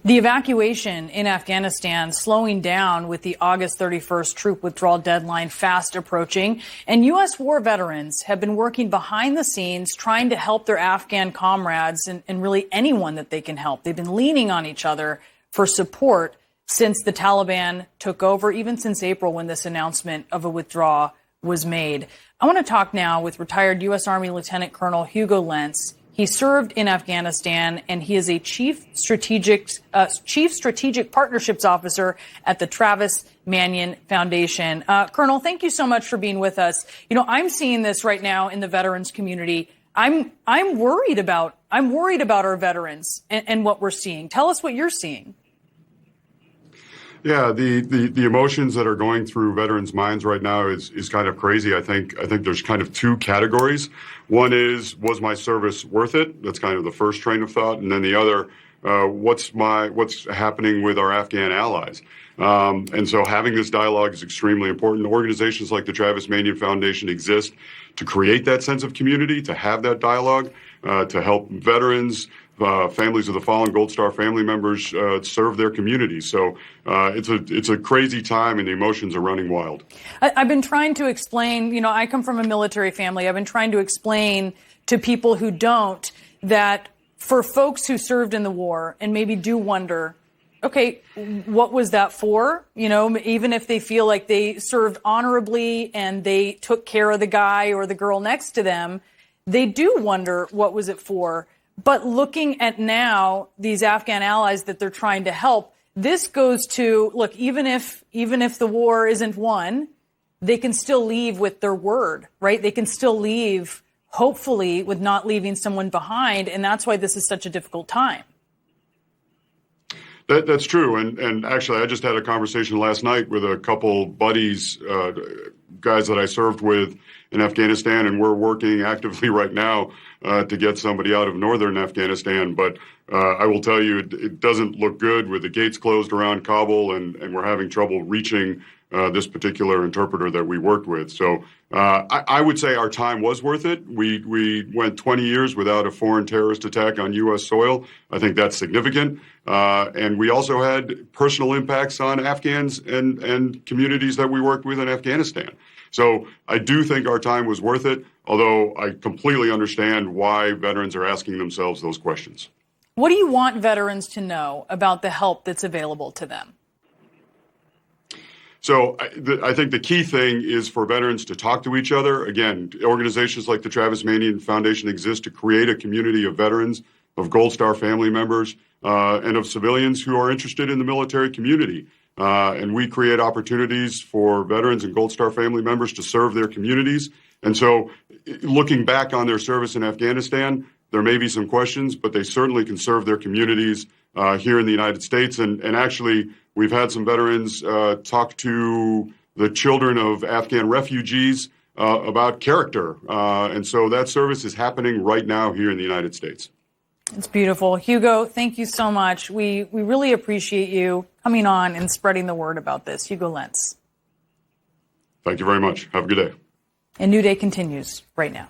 The evacuation in Afghanistan slowing down with the August 31st troop withdrawal deadline fast approaching. And U.S. war veterans have been working behind the scenes trying to help their Afghan comrades and really anyone that they can help. They've been leaning on each other for support since the Taliban took over, even since April when this announcement of a withdrawal was made. I want to talk now with retired U.S. Army Lieutenant Colonel Hugo Lentze. He served in Afghanistan, and he is a chief strategic partnerships officer at the Travis Manion Foundation. Colonel, thank you so much for being with us. You know, I'm seeing this right now in the veterans community. I'm worried about our veterans and what we're seeing. Tell us what you're seeing. Yeah, the emotions that are going through veterans' minds right now is kind of crazy. I think there's kind of two categories. One is, was my service worth it? That's kind of the first train of thought, and then the other, what's happening with our Afghan allies? And so having this dialogue is extremely important. Organizations like the Travis Manion Foundation exist to create that sense of community, to have that dialogue, to help veterans, families of the fallen Gold Star family members serve their communities. So it's a crazy time, and the emotions are running wild. I've been trying to explain, you know, I come from a military family. I've been trying to explain to people who don't that for folks who served in the war and maybe do wonder, okay, what was that for? You know, even if they feel like they served honorably and they took care of the guy or the girl next to them, they do wonder, what was it for? But looking at now these Afghan allies that they're trying to help, this goes to, look, even if the war isn't won, they can still leave with their word, right? They can still leave, hopefully, with not leaving someone behind. And that's why this is such a difficult time. That's true. And actually, I just had a conversation last night with a couple buddies, guys that I served with in Afghanistan, and we're working actively right now to get somebody out of northern Afghanistan. But I will tell you, it doesn't look good with the gates closed around Kabul, and we're having trouble reaching this particular interpreter that we worked with. So I would say our time was worth it. We went 20 years without a foreign terrorist attack on U.S. soil. I think that's significant. And we also had personal impacts on Afghans and communities that we worked with in Afghanistan. So I do think our time was worth it, although I completely understand why veterans are asking themselves those questions. What do you want veterans to know about the help that's available to them? So I think the key thing is for veterans to talk to each other. Again, organizations like the Travis Manion Foundation exist to create a community of veterans, of Gold Star family members, and of civilians who are interested in the military community. And we create opportunities for veterans and Gold Star family members to serve their communities. And so looking back on their service in Afghanistan, there may be some questions, but they certainly can serve their communities here in the United States. And actually, we've had some veterans talk to the children of Afghan refugees about character. And so that service is happening right now here in the United States. It's beautiful. Hugo, thank you so much. We really appreciate you coming on and spreading the word about this. Hugo Lentze. Thank you very much. Have a good day. And New Day continues right now.